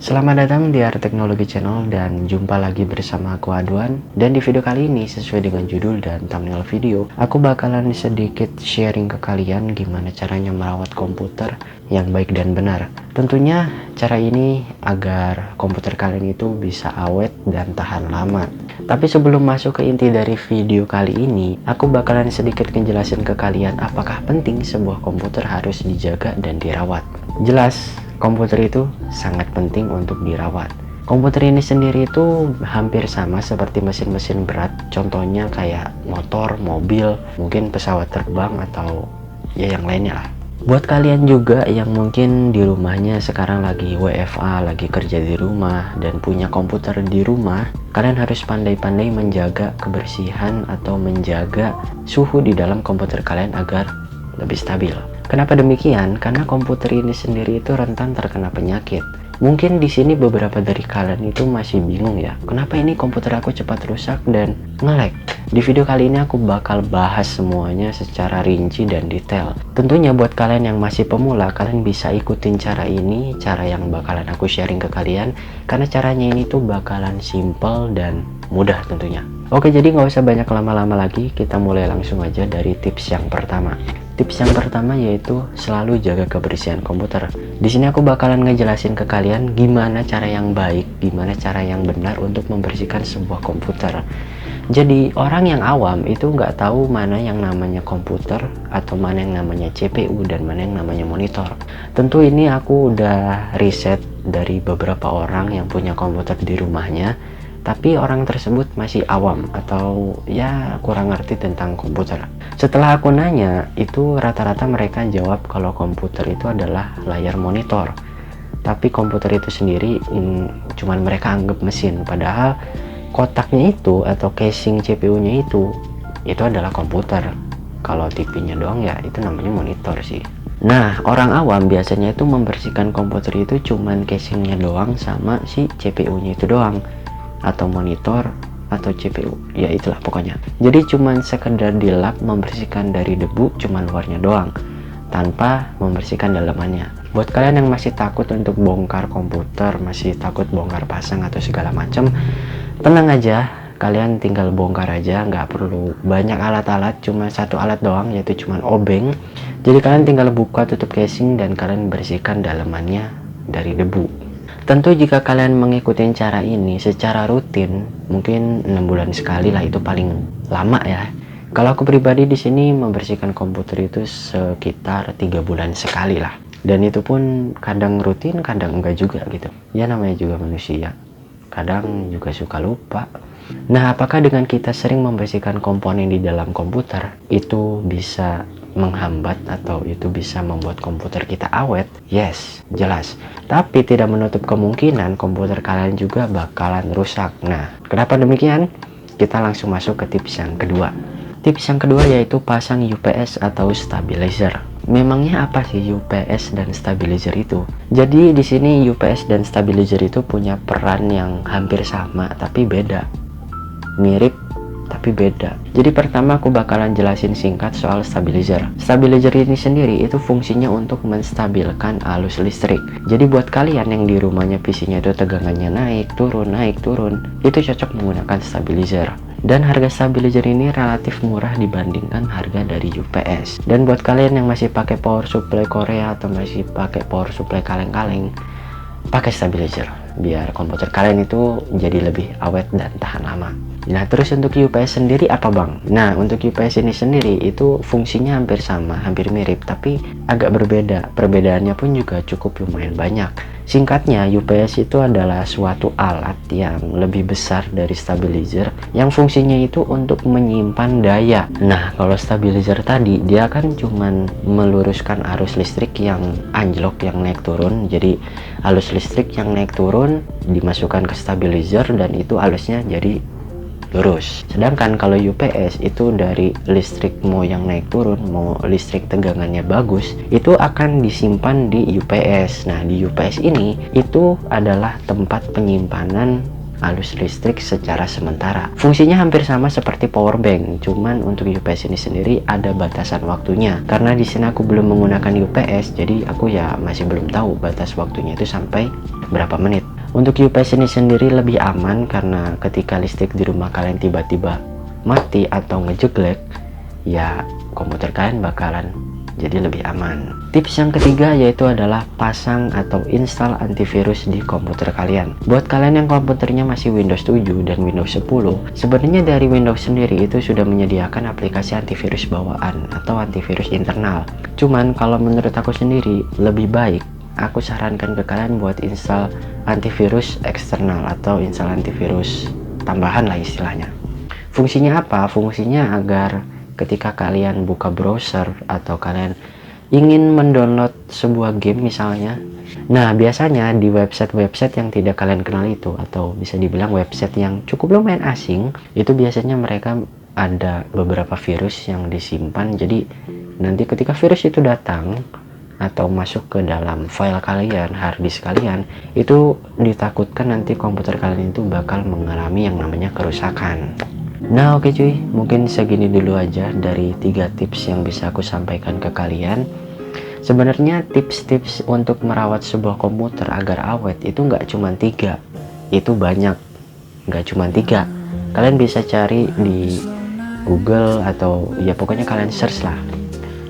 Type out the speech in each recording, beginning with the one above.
Selamat datang di Art Teknologi Channel dan jumpa lagi bersama aku Adwan. Dan di video kali ini sesuai dengan judul dan thumbnail video, aku bakalan sedikit sharing ke kalian gimana caranya merawat komputer yang baik dan benar. Tentunya cara ini agar komputer kalian itu bisa awet dan tahan lama. Tapi sebelum masuk ke inti dari video kali ini, aku bakalan sedikit ngejelasin ke kalian apakah penting sebuah komputer harus dijaga dan dirawat. Jelas, komputer itu sangat penting untuk dirawat. Komputer ini sendiri itu hampir sama seperti mesin-mesin berat, contohnya kayak motor, mobil, mungkin pesawat terbang atau ya yang lainnya lah. Buat kalian juga yang mungkin di rumahnya sekarang lagi WFA, lagi kerja di rumah dan punya komputer di rumah, kalian harus pandai-pandai menjaga kebersihan atau menjaga suhu di dalam komputer kalian agar lebih stabil. Kenapa demikian? Karena komputer ini sendiri itu rentan terkena penyakit. Mungkin di sini beberapa dari kalian itu masih bingung ya, kenapa ini komputer aku cepat rusak dan nge-lag. Di video kali ini aku bakal bahas semuanya secara rinci dan detail. Tentunya buat kalian yang masih pemula, kalian bisa ikutin cara ini, cara yang bakalan aku sharing ke kalian, karena caranya ini tuh bakalan simple dan mudah tentunya. Oke, jadi nggak usah banyak lama-lama lagi, kita mulai langsung aja dari tips yang pertama. Tips yang pertama yaitu selalu jaga kebersihan komputer. Di sini aku bakalan ngejelasin ke kalian gimana cara yang baik, gimana cara yang benar untuk membersihkan sebuah komputer. Jadi orang yang awam itu nggak tahu mana yang namanya komputer atau mana yang namanya CPU dan mana yang namanya monitor. Tentu ini aku udah riset dari beberapa orang yang punya komputer di rumahnya, tapi orang tersebut masih awam atau ya kurang ngerti tentang komputer. Setelah aku nanya, itu rata-rata mereka jawab kalau komputer itu adalah layar monitor, tapi komputer itu sendiri cuman mereka anggap mesin, padahal kotaknya itu atau casing CPU-nya itu adalah komputer. Kalau TV-nya doang ya itu namanya monitor sih. Nah, orang awam biasanya itu membersihkan komputer itu cuman casingnya doang sama si CPU-nya itu doang, atau monitor atau CPU, ya itulah pokoknya. Jadi cuman sekedar dilap membersihkan dari debu cuman luarnya doang tanpa membersihkan dalamannya. Buat kalian yang masih takut untuk bongkar komputer, masih takut bongkar pasang atau segala macam, tenang aja, kalian tinggal bongkar aja, nggak perlu banyak alat-alat, cuma satu alat doang yaitu cuman obeng. Jadi kalian tinggal buka tutup casing dan kalian bersihkan dalamannya dari debu. Tentu jika kalian mengikuti cara ini secara rutin, mungkin 6 bulan sekali lah, itu paling lama ya. Kalau aku pribadi di sini membersihkan komputer itu sekitar 3 bulan sekali lah. Dan itu pun kadang rutin, kadang enggak juga gitu. Ya namanya juga manusia. Kadang juga suka lupa. Nah, apakah dengan kita sering membersihkan komponen di dalam komputer itu bisa menghambat atau itu bisa membuat komputer kita awet? Yes, jelas. Tapi tidak menutup kemungkinan komputer kalian juga bakalan rusak. Nah, kenapa demikian? Kita langsung masuk ke tips yang kedua. Tips yang kedua yaitu pasang UPS atau stabilizer. Memangnya apa sih UPS dan stabilizer itu? Jadi di sini UPS dan stabilizer itu punya peran yang hampir sama tapi beda. Mirip tapi beda. Jadi pertama aku bakalan jelasin singkat soal stabilizer. Stabilizer ini sendiri itu fungsinya untuk menstabilkan arus listrik. Jadi buat kalian yang di rumahnya PC-nya itu tegangannya naik turun, itu cocok menggunakan stabilizer. Dan harga stabilizer ini relatif murah dibandingkan harga dari UPS. Dan buat kalian yang masih pakai power supply Korea atau masih pakai power supply kaleng-kaleng, pakai stabilizer biar komputer kalian itu jadi lebih awet dan tahan lama. Nah, terus untuk UPS sendiri apa bang? Nah, untuk UPS ini sendiri itu fungsinya hampir sama, hampir mirip, tapi agak berbeda. Perbedaannya pun juga cukup lumayan banyak. Singkatnya, UPS itu adalah suatu alat yang lebih besar dari stabilizer, yang fungsinya itu untuk menyimpan daya. Nah, kalau stabilizer tadi, dia kan cuman meluruskan arus listrik yang anjlok, yang naik turun. Jadi, arus listrik yang naik turun dimasukkan ke stabilizer dan itu arusnya jadi lurus. Sedangkan kalau UPS itu dari listrik mau yang naik turun, mau listrik tegangannya bagus, itu akan disimpan di UPS. Nah, di UPS ini itu adalah tempat penyimpanan arus listrik secara sementara. Fungsinya hampir sama seperti power bank, cuman untuk UPS ini sendiri ada batasan waktunya. Karena di sini aku belum menggunakan UPS, jadi aku ya masih belum tahu batas waktunya itu sampai berapa menit. Untuk UPS ini sendiri lebih aman karena ketika listrik di rumah kalian tiba-tiba mati atau ngejeglek, ya komputer kalian bakalan jadi lebih aman. Tips yang ketiga yaitu adalah pasang atau install antivirus di komputer kalian. Buat kalian yang komputernya masih Windows 7 dan Windows 10, sebenarnya dari Windows sendiri itu sudah menyediakan aplikasi antivirus bawaan atau antivirus internal. Cuman kalau menurut aku sendiri lebih baik aku sarankan ke kalian buat install antivirus eksternal atau install antivirus tambahan lah istilahnya. Fungsinya apa? Fungsinya agar ketika kalian buka browser atau kalian ingin mendownload sebuah game misalnya, nah biasanya di website-website yang tidak kalian kenal itu, atau bisa dibilang website yang cukup lumayan asing, itu biasanya mereka ada beberapa virus yang disimpan. Jadi nanti ketika virus itu datang atau masuk ke dalam file kalian, harddisk kalian, itu ditakutkan nanti komputer kalian itu bakal mengalami yang namanya kerusakan. Nah oke cuy, mungkin segini dulu aja dari 3 tips yang bisa aku sampaikan ke kalian. Sebenarnya tips-tips untuk merawat sebuah komputer agar awet itu nggak cuma 3, itu banyak, nggak cuma 3. Kalian bisa cari di Google atau ya pokoknya kalian search lah.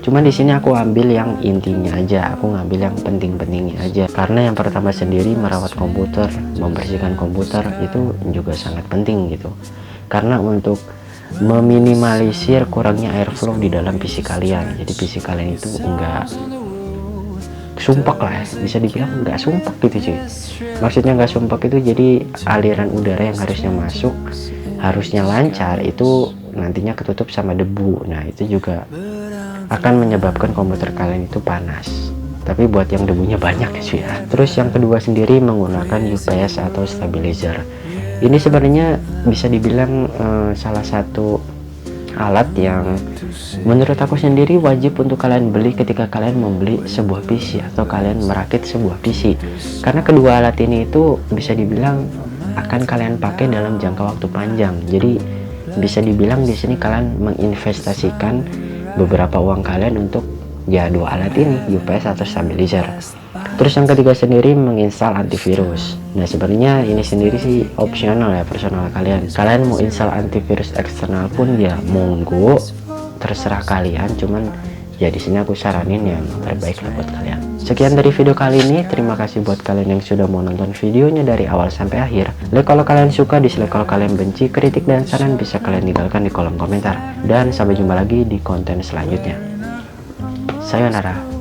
Cuman di sini aku ambil yang intinya aja, aku ngambil yang penting-pentingnya aja. Karena yang pertama sendiri merawat komputer, membersihkan komputer itu juga sangat penting gitu. Karena untuk meminimalisir kurangnya airflow di dalam PC kalian, jadi PC kalian itu enggak sumpek lah, bisa dibilang enggak sumpek gitu cuy. Maksudnya enggak sumpek itu jadi aliran udara yang harusnya masuk, harusnya lancar, itu nantinya ketutup sama debu. Nah itu juga akan menyebabkan komputer kalian itu panas. Tapi buat yang debunya banyak ya cuy ya. Terus yang kedua sendiri menggunakan UPS atau stabilizer. Ini sebenarnya bisa dibilang salah satu alat yang menurut aku sendiri wajib untuk kalian beli ketika kalian membeli sebuah PC atau kalian merakit sebuah PC. Karena kedua alat ini itu bisa dibilang akan kalian pakai dalam jangka waktu panjang. Jadi bisa dibilang di sini kalian menginvestasikan beberapa uang kalian untuk ya 2 alat ini, UPS atau stabilizer. Terus yang ketiga sendiri menginstal antivirus. Nah sebenarnya ini sendiri sih opsional ya, personal kalian. Kalian mau install antivirus eksternal pun ya monggo, terserah kalian. Cuman ya di sini aku saranin yang terbaik lah buat kalian. Sekian dari video kali ini. Terima kasih buat kalian yang sudah mau nonton videonya dari awal sampai akhir. Like kalau kalian suka, dislike kalau kalian benci. Kritik dan saran bisa kalian tinggalkan di kolom komentar. Dan sampai jumpa lagi di konten selanjutnya. Sayonara.